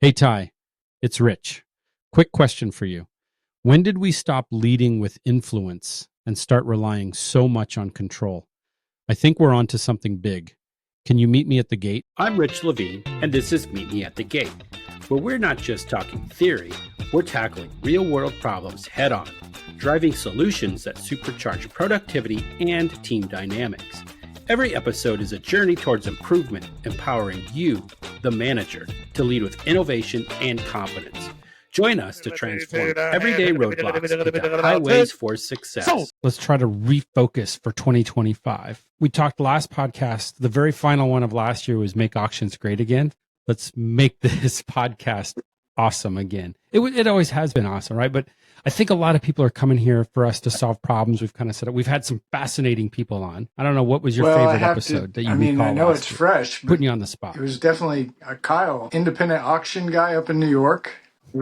Hey, Ty, it's Rich. Quick question for you. When did we stop leading with influence and start relying so much on control? I think we're onto something big. Can you meet me at the gate? I'm Rich Levene, and this is Meet Me at the Gate, where we're not just talking theory, we're tackling real-world problems head-on, driving solutions that supercharge productivity and team dynamics. Every episode is a journey towards improvement, empowering you, the manager, to lead with innovation and confidence. Join us to transform everyday roadblocks into highways for success. So let's try to refocus for 2025. We talked last podcast, the very final one of last year was Make Auctions Great Again. Let's make this podcast awesome again. It always has been awesome, right? But I think a lot of people are coming here for us to solve problems. We've kind of said it. We've had some fascinating people on. I don't know, what was your favorite episode that you recall? I know it's fresh. Putting you on the spot. It was definitely Kyle, independent auction guy up in New York.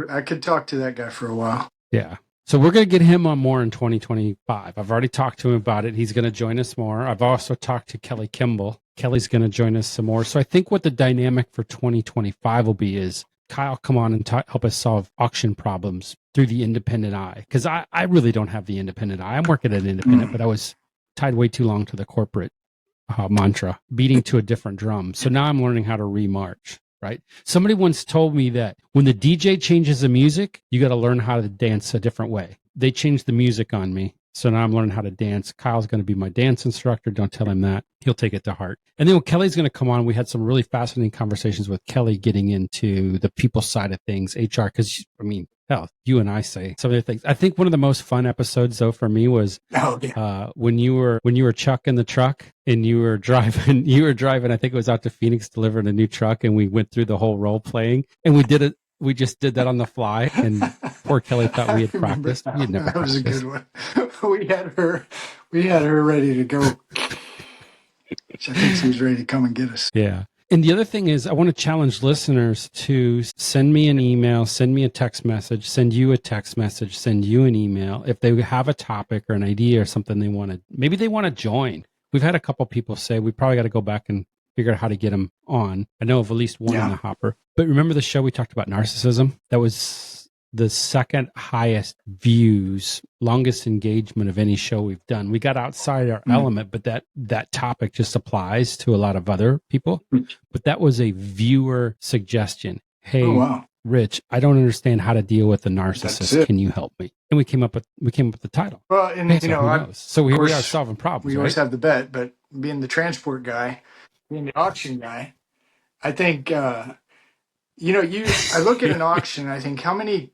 I could talk to that guy for a while. Yeah. So we're going to get him on more in 2025. I've already talked to him about it. He's going to join us more. I've also talked to Kelly Kimball. Kelly's going to join us some more. So I think what the dynamic for 2025 will be is Kyle come on and help us solve auction problems through the independent eye. Because I really don't have the independent eye. I'm working at independent, but I was tied way too long to the corporate mantra, beating to a different drum. So now I'm learning how to remarch. Right? Somebody once told me that when the DJ changes the music, you got to learn how to dance a different way. They changed the music on me. So now I'm learning how to dance. Kyle's going to be my dance instructor. Don't tell him that. He'll take it to heart. And then when Kelly's going to come on, we had some really fascinating conversations with Kelly getting into the people side of things, HR, because, hell, you and I say some of the things. I think one of the most fun episodes, though, for me was when you were Chuck in the truck and you were driving. I think it was out to Phoenix, delivering a new truck, and we went through the whole role playing, and we did it. We just did that on the fly, and poor Kelly thought we had practiced. We had never that was practiced. a good one. We had her ready to go. I think she was ready to come and get us. Yeah. And the other thing is, I want to challenge listeners to send me an email, send me a text message, send you a text message, send you an email. If they have a topic or an idea or something maybe they want to join. We've had a couple people say we probably got to go back and figure out how to get them on. I know of at least one in the hopper. But remember the show we talked about narcissism? That was the second highest views, longest engagement of any show we've done. We got outside our element, but that topic just applies to a lot of other people. But that was a viewer suggestion. Hey, Rich, I don't understand how to deal with a narcissist. Can you help me? And we came up with the title. Well, and so here we are solving problems. We always have the bet, but being the transport guy, being the auction guy, I think I look at an auction and I think how many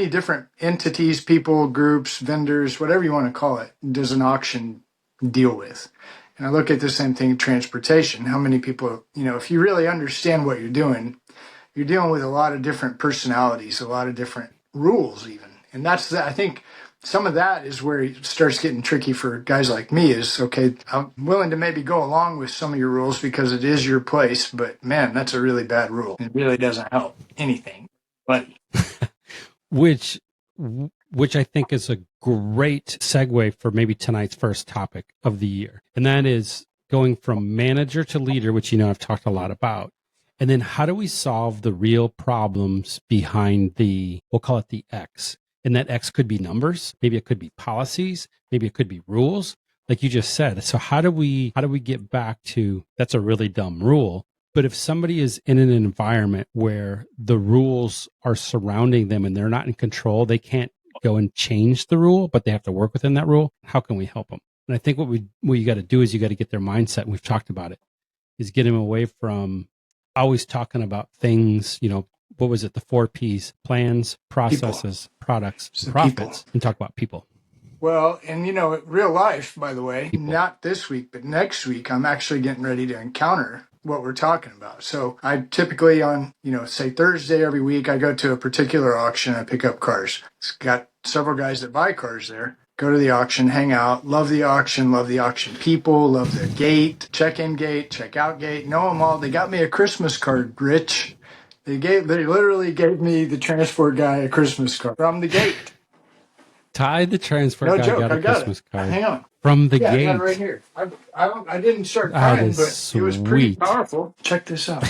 different entities, people, groups, vendors, whatever you want to call it, does an auction deal with? And I look at the same thing, transportation. How many people, if you really understand what you're dealing with a lot of different personalities, a lot of different rules even. And I think some of that is where it starts getting tricky for guys like me is, okay, I'm willing to maybe go along with some of your rules because it is your place, but man, that's a really bad rule. It really doesn't help anything. But which I think is a great segue for maybe tonight's first topic of the year. And that is going from manager to leader, which I've talked a lot about. And then how do we solve the real problems behind we'll call it the X. And that X could be numbers. Maybe it could be policies. Maybe it could be rules, like you just said. So how do we get back to, that's a really dumb rule. But if somebody is in an environment where the rules are surrounding them and they're not in control, they can't go and change the rule, but they have to work within that rule. How can we help them? And I think what you got to do is you got to get their mindset. And we've talked about it, is get them away from always talking about things, what was it? The 4 Ps: plans, processes, products, profits, and talk about people. Well, and real life, by the way, not this week, but next week, I'm actually getting ready to encounter what we're talking about. So I typically on, say Thursday every week, I go to a particular auction, I pick up cars. It's got several guys that buy cars there. Go to the auction, hang out, love the auction people, love the gate, check-in gate, check-out gate, know them all. They got me a Christmas card, Rich. They literally gave me, the transport guy, a Christmas card from the gate. Ty, the transport guy, got a Christmas card. Hang on. From the gate. I got it right here. I didn't start crying, but it was pretty powerful. Check this out.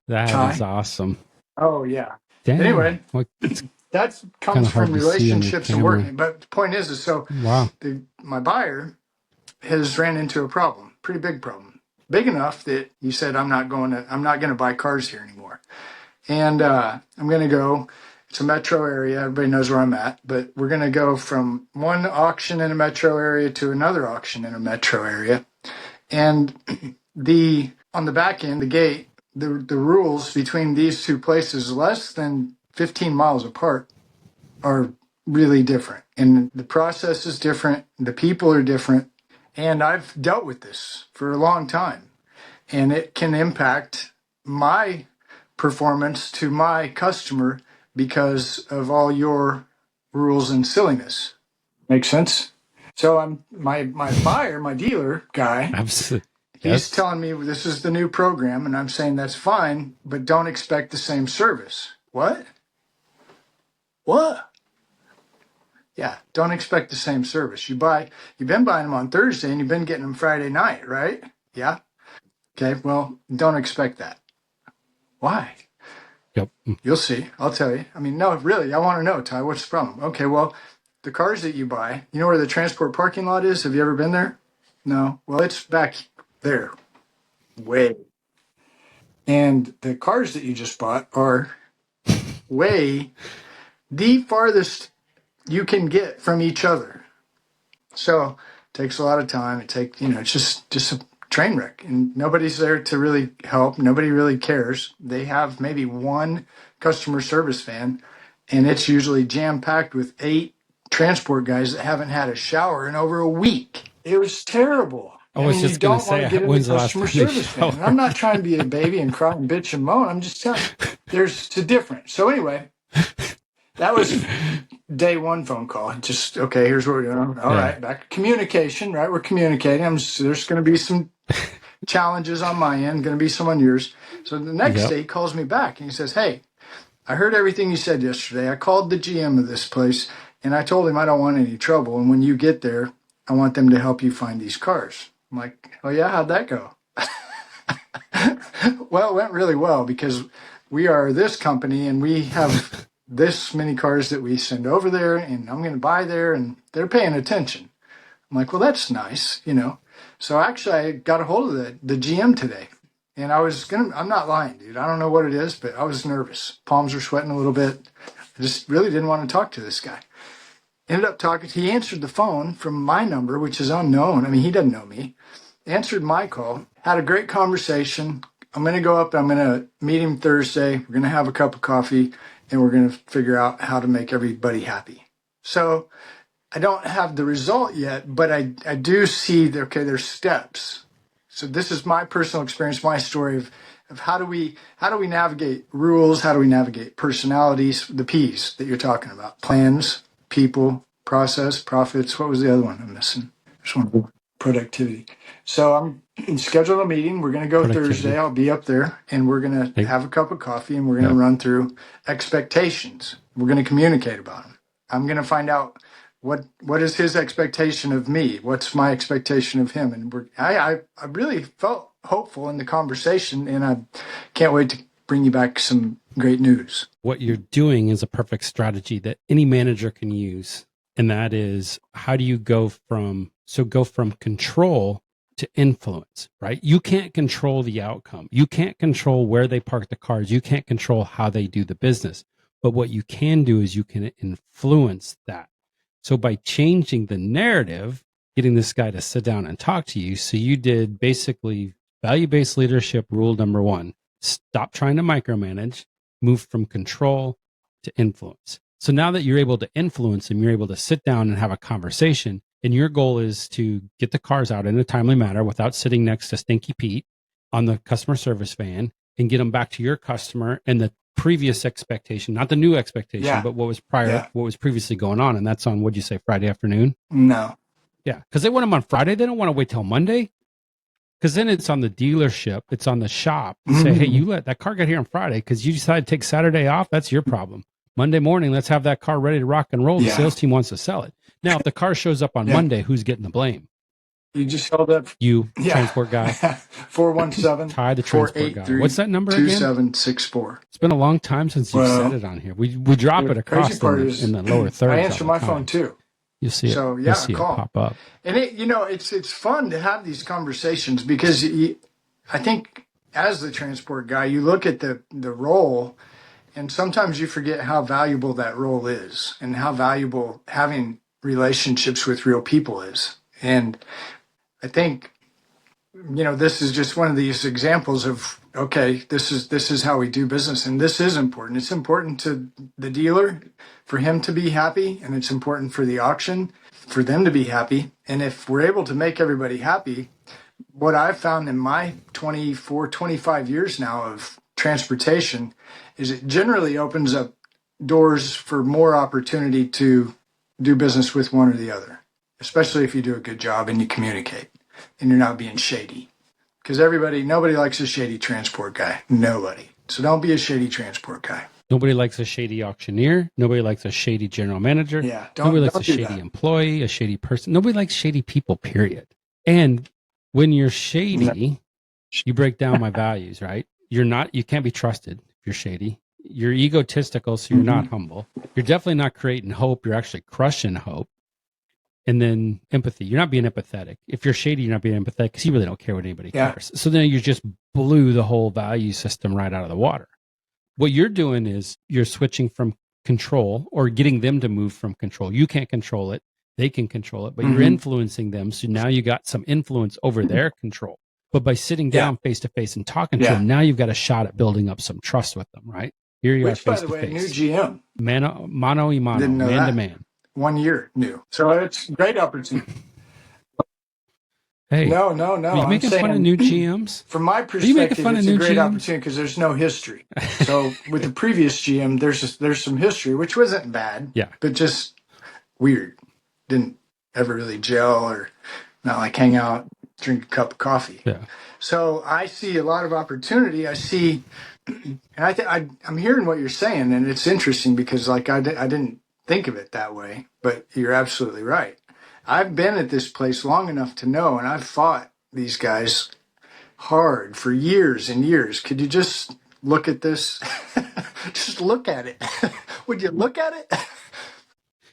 That is Ty. awesome. Oh yeah. Dang. Anyway, Well, it's that kind comes of hard from to see on your relationships and camera. working. But the point is so Wow. my buyer has ran into a problem, pretty big problem, big enough that he said, I'm not going to buy cars here anymore. And I'm going to go. It's a metro area. Everybody knows where I'm at, but we're going to go from one auction in a metro area to another auction in a metro area. And on the back end, the gate, the rules between these two places, less than 15 miles apart, are really different. And the process is different. The people are different. And I've dealt with this for a long time. And it can impact my performance to my customer because of all your rules and silliness. Make sense? So I'm my buyer, my dealer guy, Absolutely. he's Yes. telling me this is the new program, and I'm saying that's fine, but don't expect the same service. What? What? Yeah, don't expect the same service. You've been buying them on Thursday and you've been getting them Friday night, right? Yeah. Okay, well, don't expect that. Why? Yep. You'll see. I'll tell you. I mean, no, really, I want to know, Ty, what's the problem? Okay, well, the cars that you buy, you know where the transport parking lot is? Have you ever been there? No. Well, it's back there, way. And the cars that you just bought are way the farthest you can get from each other. So it takes a lot of time. It's just a train wreck, and nobody's there to really help. Nobody really cares. They have maybe one customer service van, and it's usually jam packed with 8 transport guys that haven't had a shower in over a week. It was terrible. I was you just going don't to want to say, get in the when's the last customer time they service van. And I'm showered? not trying to be a baby and cry and bitch and moan. I'm just telling you, it's different. So anyway, that was day one phone call. Just, okay, here's what we're doing. All right, back to communication, right? We're communicating. There's going to be some challenges on my end, going to be some on yours. So the next day he calls me back and he says, hey, I heard everything you said yesterday. I called the GM of this place and I told him I don't want any trouble. And when you get there, I want them to help you find these cars. I'm like, oh yeah, how'd that go? Well, it went really well because we are this company and we have this many cars that we send over there and I'm going to buy there and they're paying attention. I'm like, well, that's nice, So actually I got a hold of the GM today and I'm not lying, dude. I don't know what it is, but I was nervous. Palms were sweating a little bit. I just really didn't want to talk to this guy. Ended up talking. He answered the phone from my number, which is unknown. I mean, he doesn't know me. Answered my call, had a great conversation. I'm going to go up. I'm going to meet him Thursday. We're going to have a cup of coffee and we're going to figure out how to make everybody happy. So I don't have the result yet, but I do see there's steps. So this is my personal experience, my story of how do we navigate rules? How do we navigate personalities? The P's that you're talking about: plans, people, process, profits. What was the other one I'm missing? There's one. Productivity. So I'm scheduled a meeting. We're going to go Thursday. I'll be up there and we're going to have a cup of coffee and we're going to run through expectations. We're going to communicate about them. I'm going to find out what is his expectation of me? What's my expectation of him? And I really felt hopeful in the conversation and I can't wait to bring you back some great news. What you're doing is a perfect strategy that any manager can use. And that is, how do you go from control to influence, right? You can't control the outcome. You can't control where they park the cars. You can't control how they do the business. But what you can do is you can influence that. So by changing the narrative, getting this guy to sit down and talk to you. So you did basically value-based leadership rule number 1. Stop trying to micromanage, move from control to influence. So now that you're able to influence them, you're able to sit down and have a conversation. And your goal is to get the cars out in a timely manner without sitting next to Stinky Pete on the customer service van and get them back to your customer and the previous expectation, not the new expectation, but what was what was previously going on. And that's on, what'd you say, Friday afternoon? No. Yeah. Because they want them on Friday. They don't want to wait till Monday. Because then it's on the dealership. It's on the shop. Say, hey, you let that car get here on Friday because you decided to take Saturday off. That's your problem. Monday morning, let's have that car ready to rock and roll. The sales team wants to sell it. Now, if the car shows up on Monday, who's getting the blame? You just held up. You, Yeah. transport guy. 417 Ty, the transport guy. 483 What's that number again? 2764. It's been a long time since you've said it on here. We drop it across in the lower thirds. I answer my phone too. You'll see it. So yeah, you'll see call. It pop up. And it's fun to have these conversations because I think as the transport guy, you look at the role, and sometimes you forget how valuable that role is and how valuable having relationships with real people is. And I think, this is just one of these examples of, okay, this is how we do business. And this is important. It's important to the dealer for him to be happy. And it's important for the auction for them to be happy. And if we're able to make everybody happy, what I've found in my 25 years now of transportation is it generally opens up doors for more opportunity to do business with one or the other, especially if you do a good job and you communicate and you're not being shady. Because nobody likes a shady transport guy. Nobody. So don't be a shady transport guy. Nobody likes a shady auctioneer. Nobody likes a shady general manager. Yeah, nobody likes a shady employee, a shady person. Nobody likes shady people, period. And when you're shady, you break down my values, right? You can't be trusted if you're shady. You're egotistical, so you're not humble. You're definitely not creating hope. You're actually crushing hope. And then empathy. You're not being empathetic. If you're shady, you're not being empathetic because you really don't care what anybody cares. So then you just blew the whole value system right out of the water. What you're doing is you're switching from control or getting them to move from control. You can't control it. They can control it, but you're influencing them. So now you got some influence over their control. But by sitting down face to face and talking to them, now you've got a shot at building up some trust with them, right? Here you are face to face. By the way, new GM. Mano y mano, man to man. 1 year new. So it's a great opportunity. Hey, no. Are you making fun of new GMs? From my perspective, it's a great opportunity because there's no history. So with the previous GM, there's some history, which wasn't bad, but just weird. Didn't ever really gel or not like hang out, drink a cup of coffee. Yeah. So I see a lot of opportunity. I see, and I'm hearing what you're saying, and it's interesting because I didn't think of it that way, but you're absolutely right. I've been at this place long enough to know, and I've fought these guys hard for years and years. Could you just look at this? Just look at it. Would you look at it?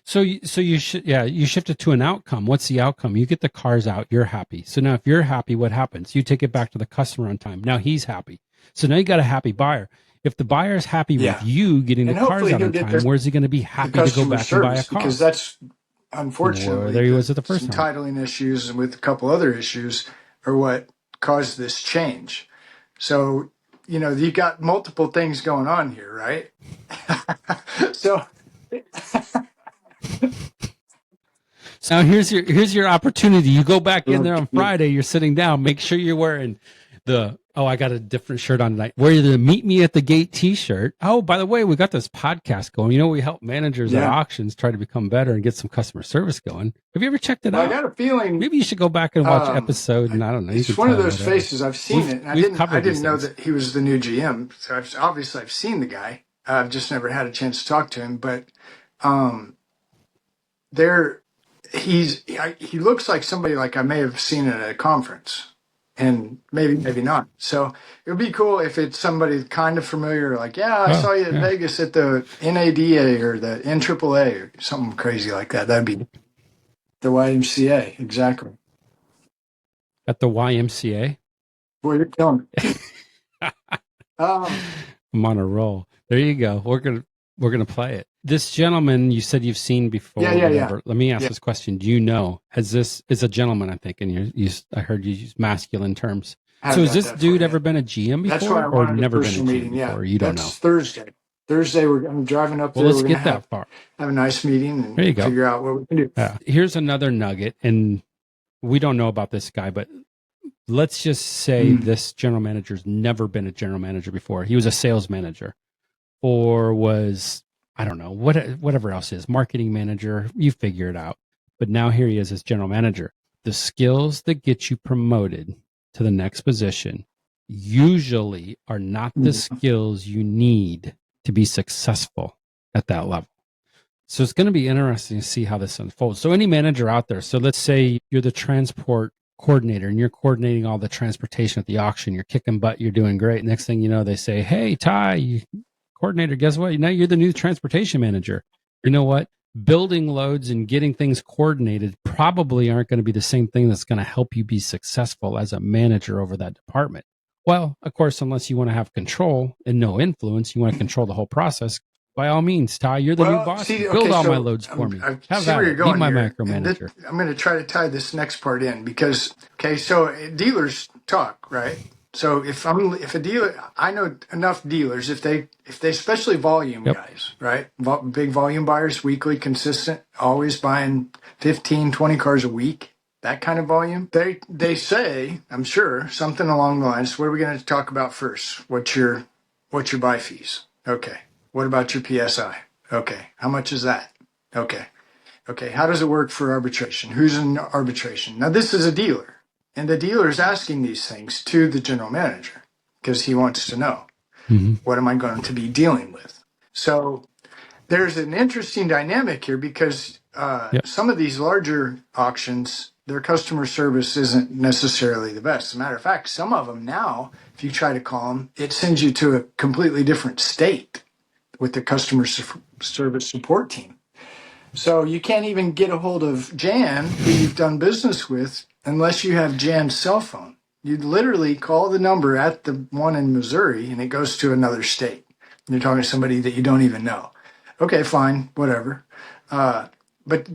So you shifted to an outcome. What's the outcome? You get the cars out, you're happy. So now if you're happy, what happens? You take it back to the customer on time. Now he's happy. So now you got a happy buyer. If the buyer's happy with you getting the cars out on time, where's he going to be happy to go back and buy a car? Because that's unfortunately there he was at the first time. Titling issues and with a couple other issues are what caused this change. So, you got multiple things going on here, right? So now here's your opportunity. You go back in there on Friday, you're sitting down, make sure you're wearing I got a different shirt on tonight. Wear the Meet Me at the Gate t-shirt. Oh, by the way, we got this podcast going. We help managers at auctions try to become better and get some customer service going. Have you ever checked it out? I got a feeling maybe you should go back and watch episode, and I don't know. It's one of those faces. I've seen it. And I didn't know that he was the new GM. So I've seen the guy. I've just never had a chance to talk to him, but he looks like somebody like I may have seen at a conference, and maybe not. So it would be cool if it's somebody kind of familiar, like, I saw you in Vegas at the NADA or the NAAA or something crazy like that. That'd be the YMCA, exactly. At the YMCA? Boy, you're killing it. I'm on a roll. There you go. We're gonna play it. This gentleman you said you've seen before. Yeah. Let me ask this question. Do you know? Is a gentleman? I think, and I heard you use masculine terms. So has this dude ever been a GM before, or never been a GM before? You don't know. Thursday. I'm driving up there. Well, let's get that far. Have a nice meeting and there you go. Figure out what we can do. Yeah. Here's another nugget, and we don't know about this guy, but let's just say this general manager's never been a general manager before. He was a sales manager, or was, I don't know, whatever else is, marketing manager, you figure it out. But now here he is as general manager. The skills that get you promoted to the next position usually are not the skills you need to be successful at that level. So it's going to be interesting to see how this unfolds. So any manager out there, so let's say you're the transport coordinator and you're coordinating all the transportation at the auction. You're kicking butt. You're doing great. Next thing you know, they say, hey, Ty, coordinator, guess what? Now you're the new transportation manager. You know what? Building loads and getting things coordinated probably aren't going to be the same thing that's going to help you be successful as a manager over that department. Well, of course, unless you want to have control and no influence, you want to control the whole process. By all means, Ty, you're the new boss. Build all my loads for me. I see where you're going. Be my here. micromanager. I'm going to try to tie this next part in because, so dealers talk, right? So if a dealer, I know enough dealers, if they especially volume guys, right? Big volume buyers, weekly, consistent, always buying 15, 20 cars a week, that kind of volume. They say, I'm sure, something along the lines, what are we going to talk about first? What's your buy fees? Okay. What about your PSI? Okay. How much is that? Okay. Okay. How does it work for arbitration? Who's in arbitration? Now, this is a dealer, and the dealer is asking these things to the general manager because he wants to know, what am I going to be dealing with? So there's an interesting dynamic here because some of these larger auctions, their customer service isn't necessarily the best. As a matter of fact, some of them now, if you try to call them, it sends you to a completely different state with the customer service support team. So you can't even get a hold of Jan, who you've done business with, unless you have Jan's cell phone. You literally call the number at the one in Missouri, and it goes to another state. You're talking to somebody that you don't even know. Okay, fine, whatever. But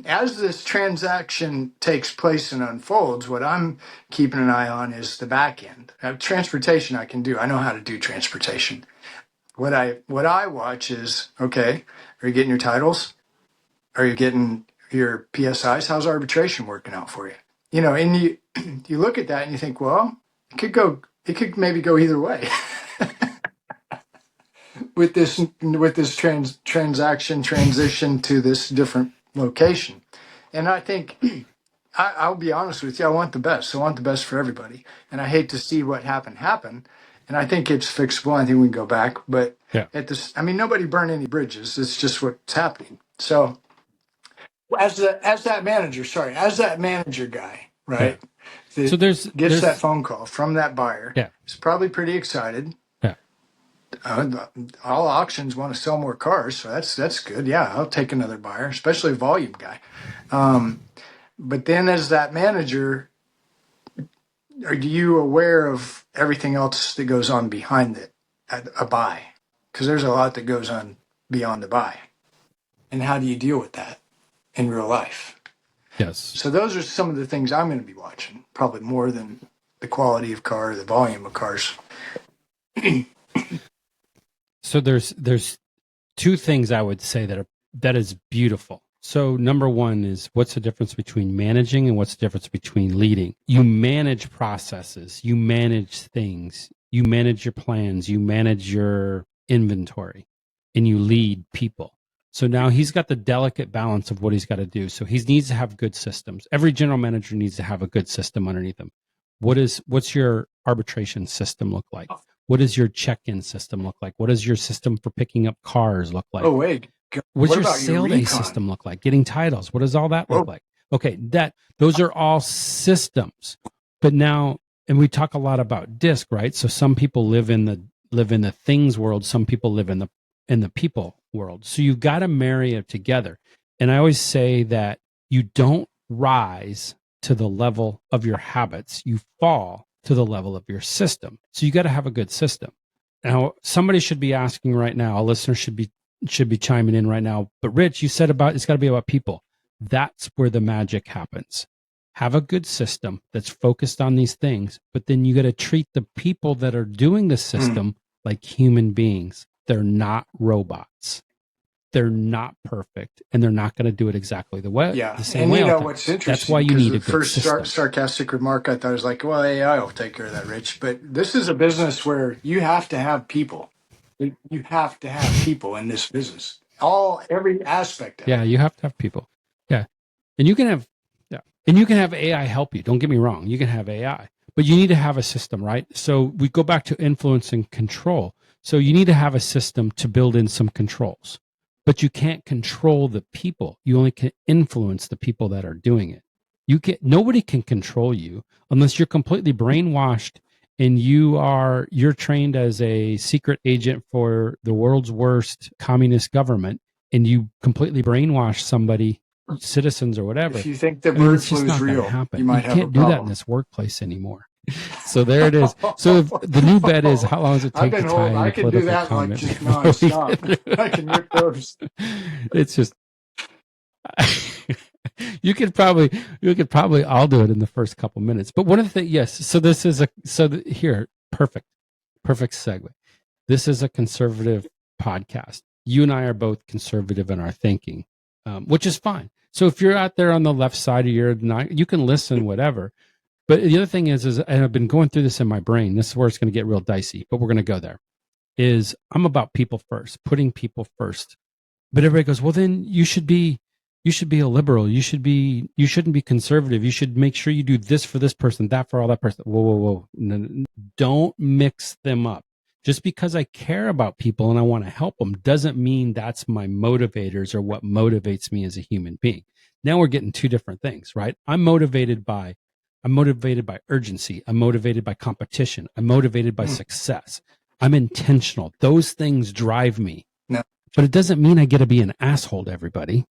as this transaction takes place and unfolds, what I'm keeping an eye on is the back end. Transportation I can do. I know how to do transportation. What I watch is, okay, are you getting your titles? Are you getting your PSIs? How's arbitration working out for you? You know, and you look at that and you think, well, it could maybe go either way with this transaction transition to this different location. And I think I'll be honest with you, I want the best. I want the best for everybody. And I hate to see what happen. And I think it's fixable. I think we can go back. But nobody burned any bridges. It's just what's happening. So as that manager guy, right? So there's that phone call from that buyer. Yeah. He's probably pretty excited. Yeah. All auctions want to sell more cars, so that's good. Yeah, I'll take another buyer, especially a volume guy. But then as that manager, are you aware of everything else that goes on behind a buy? Because there's a lot that goes on beyond the buy. And how do you deal with that in real life? Yes. So those are some of the things I'm going to be watching, probably more than the quality of car, the volume of cars. So there's two things I would say that is beautiful. So number one is, what's the difference between managing and what's the difference between leading? You manage processes, you manage things, you manage your plans, you manage your inventory, and you lead people. So now he's got the delicate balance of what he's got to do. So he needs to have good systems. Every general manager needs to have a good system underneath him. What's your arbitration system look like? What does your check-in system look like? What does your system for picking up cars look like? Oh, wait. What does your sale day system look like? Getting titles. What does all that look like? Okay, those are all systems. But now, and we talk a lot about DISC, right? So some people live in the things world. Some people live in the people world. So you've got to marry it together. And I always say that you don't rise to the level of your habits. You fall to the level of your system. So you got to have a good system. Now, somebody should be asking right now, a listener should be chiming in right now. But Rich, you said it's got to be about people. That's where the magic happens. Have a good system that's focused on these things, but then you got to treat the people that are doing the system like human beings. They're not robots. They're not perfect, and they're not going to do it exactly the same way. What's interesting? That's why you need a good first system. Sarcastic remark I thought was like, well, AI will take care of that, Rich. But this is a business where you have to have people. You have to have people in this business. Every aspect of it. Yeah, you have to have people. Yeah. And you can have AI help you. Don't get me wrong. You can have AI, but you need to have a system, right? So we go back to influence and control. So you need to have a system to build in some controls, but you can't control the people. You only can influence the people that are doing it. Nobody can control you unless you're completely brainwashed and you're trained as a secret agent for the world's worst communist government, and you completely brainwash somebody, citizens or whatever. If you think the bird it's just flu is not going to real, happen. you might have a can't do that in problem. this workplace anymore. So there it is. So if the new bet is, how long does it take to tie I your can do political that like comment just before we nonstop. get through? I can rip those. It's just you could probably I'll do it in the first couple minutes. But one of the things, yes. So this is here, perfect segue. This is a conservative podcast. You and I are both conservative in our thinking, which is fine. So if you're out there on the left side of you can listen, whatever. But the other thing is, and I've been going through this in my brain. This is where it's going to get real dicey, but we're going to go there. Is I'm about people first, putting people first. But everybody goes, well, then you should be a liberal. You shouldn't be conservative. You should make sure you do this for this person, that for all that person. Whoa. No, don't mix them up. Just because I care about people and I want to help them doesn't mean that's my motivators or what motivates me as a human being. Now we're getting two different things, right? I'm motivated by urgency. I'm motivated by competition. I'm motivated by success. I'm intentional. Those things drive me. No. But it doesn't mean I get to be an asshole to everybody.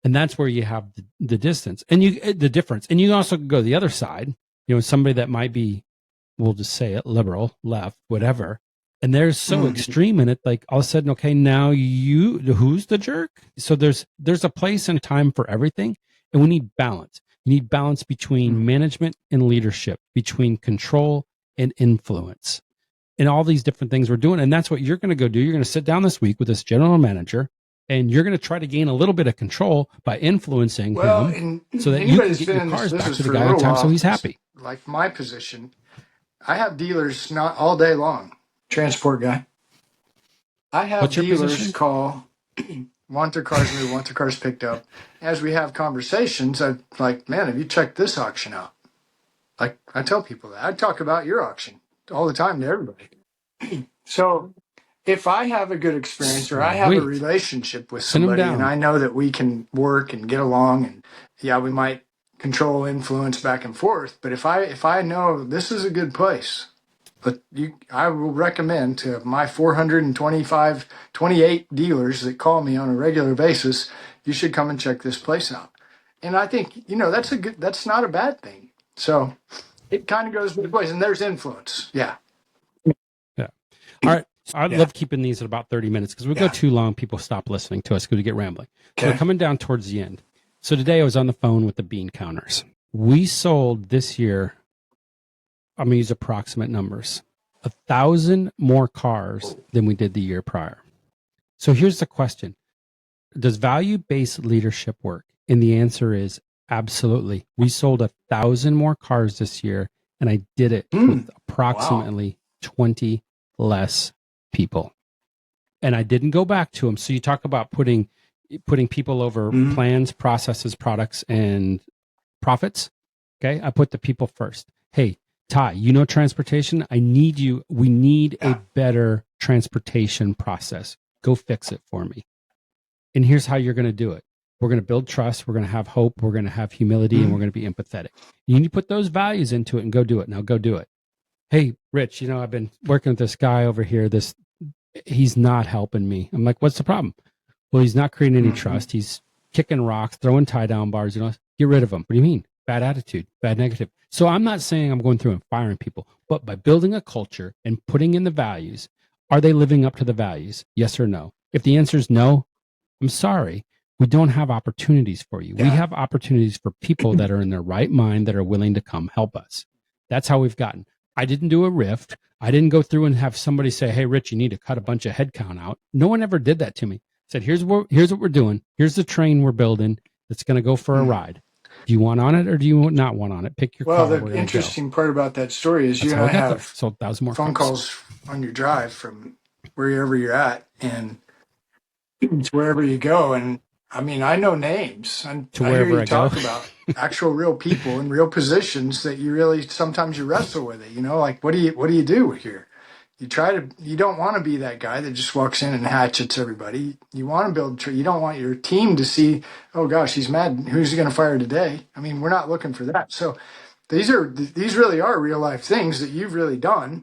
And that's where you have the distance and the difference. And you also go the other side, somebody that might be, we'll just say it, liberal, left, whatever. And they're so extreme in it, like all of a sudden, okay, now who's the jerk? So there's a place and time for everything. And we need balance. You need balance between management and leadership, between control and influence, and all these different things we're doing. And that's what you're going to go do. You're going to sit down this week with this general manager, and you're going to try to gain a little bit of control by influencing him so that you can get your cars back to the guy on time so he's happy. Like my position, I have dealers not all day long. Transport guy. I have dealers call, want their cars moved, want their cars picked up. As we have conversations, I'm like, man, have you checked this auction out? Like, I tell people that. I talk about your auction all the time to everybody. So if I have a good experience or I have a relationship with somebody and I know that we can work and get along, and we might control, influence back and forth. But if I know this is a good place, I will recommend to my 28 dealers that call me on a regular basis, you should come and check this place out. And I think, that's not a bad thing. So it kind of goes both ways, and there's influence. Yeah. Yeah. All right. I love keeping these at about 30 minutes because we go too long. People stop listening to us because we get rambling. Okay. So we're coming down towards the end. So today I was on the phone with the bean counters. We sold this year, I'm going to use approximate numbers, 1,000 more cars than we did the year prior. So here's the question. Does value-based leadership work? And the answer is absolutely. We sold 1,000 more cars this year, and I did it with approximately 20 less people. And I didn't go back to them. So you talk about putting people over plans, processes, products, and profits. Okay. I put the people first. Hey, Ty, transportation. We need a better transportation process. Go fix it for me. And here's how you're going to do it. We're going to build trust. We're going to have hope. We're going to have humility, and we're going to be empathetic. You need to put those values into it and go do it. Now go do it. Hey, Rich, I've been working with this guy over here. He's not helping me. I'm like, what's the problem? Well, he's not creating any trust. He's kicking rocks, throwing tie-down bars. Get rid of him. What do you mean? Bad attitude, bad negative. So I'm not saying I'm going through and firing people, but by building a culture and putting in the values, are they living up to the values? Yes or no? If the answer is no, I'm sorry. We don't have opportunities for you. Yeah. We have opportunities for people that are in their right mind that are willing to come help us. That's how we've gotten. I didn't do a rift. I didn't go through and have somebody say, hey, Rich, you need to cut a bunch of headcount out. No one ever did that to me. Said, here's what we're doing. Here's the train we're building. It's going to go for a ride. Do you want on it or do you not want on it? Pick your call. Well, the interesting part about that story is you and I have phone calls on your drive from wherever you're at and it's wherever you go. And I mean, I know names. I hear you talk about actual real people in real positions that you really sometimes you wrestle with it. Like what do you do here? You don't want to be that guy that just walks in and hatchets everybody. You want to build, you don't want your team to see, oh gosh, he's mad. Who's he going to fire today? I mean, we're not looking for that. So these really are real life things that you've really done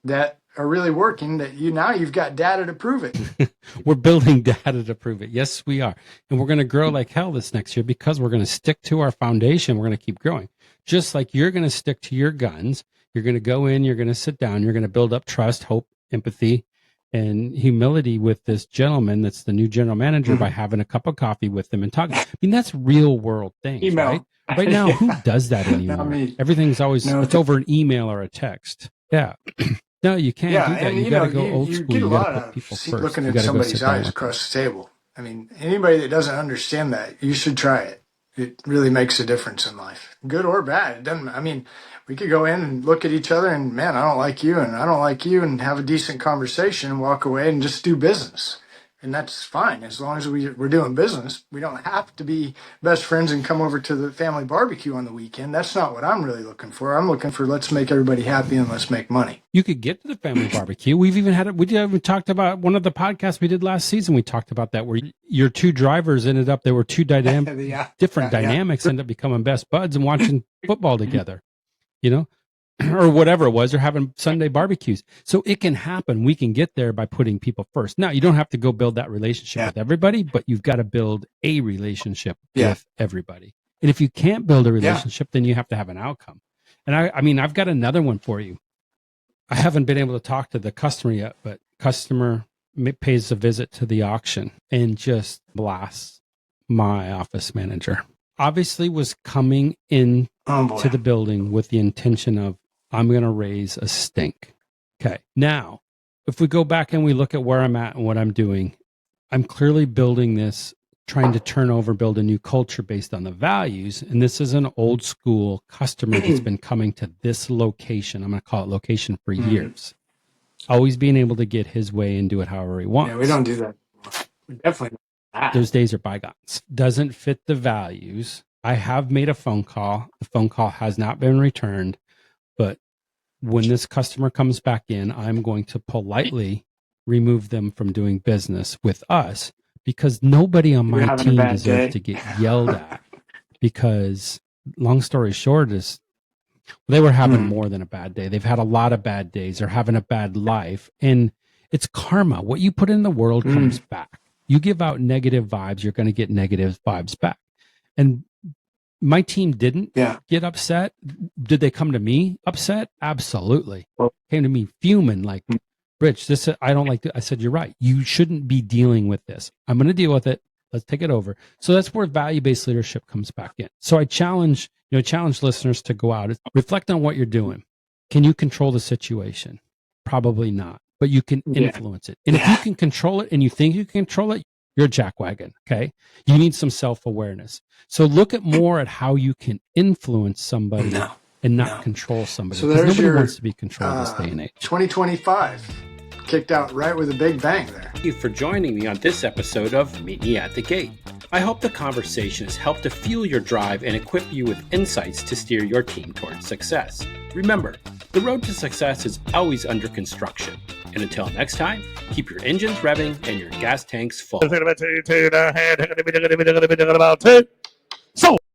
that are really working, that you've got data to prove it. We're building data to prove it. Yes, we are. And we're going to grow like hell this next year because we're going to stick to our foundation. We're going to keep growing. Just like you're going to stick to your guns. You're going to go in, you're going to sit down, you're going to build up trust, hope, empathy, and humility with this gentleman that's the new general manager by having a cup of coffee with him and talking. I mean, that's real world things, Email. right? Right now, who does that anymore? Everything's always, it's over an email or a text. Yeah. No, you can't do that. You got to go old school. You got to put people first. Looking at somebody's eyes across the table. I mean, anybody that doesn't understand that, you should try it. It really makes a difference in life, good or bad. It doesn't. I mean, we could go in and look at each other and, man, I don't like you and I don't like you, and have a decent conversation and walk away and just do business. And that's fine as long as we're doing business. We don't have to be best friends and come over to the family barbecue on the weekend. That's not what I'm really looking for. I'm looking for, let's make everybody happy and let's make money. You could get to the family barbecue. We've even had it. We talked about one of the podcasts we did last season. We talked about that, where your two drivers there were two different dynamics, ended up becoming best buds and watching football together, or whatever it was, or having Sunday barbecues. So it can happen. We can get there by putting people first. Now, you don't have to go build that relationship with everybody, but you've got to build a relationship with everybody. And if you can't build a relationship, then you have to have an outcome. And I mean, I've got another one for you. I haven't been able to talk to the customer yet, but customer pays a visit to the auction and just blasts my office manager. Obviously was coming in to the building with the intention of, I'm going to raise a stink. Okay. Now, if we go back and we look at where I'm at and what I'm doing, I'm clearly building this, trying to build a new culture based on the values. And this is an old school customer that's been coming to this location. I'm going to call it location for years. Always being able to get his way and do it however he wants. Yeah, we don't do that. We definitely don't. Those days are bygones. Doesn't fit the values. I have made a phone call. The phone call has not been returned. But when this customer comes back in, I'm going to politely remove them from doing business with us, because nobody on my team deserves to get yelled at. Because long story short is, they were having more than a bad day. They've had a lot of bad days. They're having a bad life. And it's karma. What you put in the world comes back. You give out negative vibes, you're going to get negative vibes back. And my team didn't get upset. Did they come to me upset? Absolutely. Came to me fuming like, Rich, I don't like it. I said, you're right. You shouldn't be dealing with this. I'm going to deal with it. Let's take it over. So that's where value-based leadership comes back in. So I challenge listeners to go out, reflect on what you're doing. Can you control the situation? Probably not, but you can influence it. And if you can control it and you think you can control it, you're a jackwagon. Okay. You need some self-awareness. So look at more at how you can influence somebody and not control somebody. So because nobody your, wants to be controlled this day and age. 2025 kicked out right with a big bang there. Thank you for joining me on this episode of Meet Me at the Gate. I hope the conversation has helped to fuel your drive and equip you with insights to steer your team towards success. Remember, the road to success is always under construction. And until next time, keep your engines revving and your gas tanks full.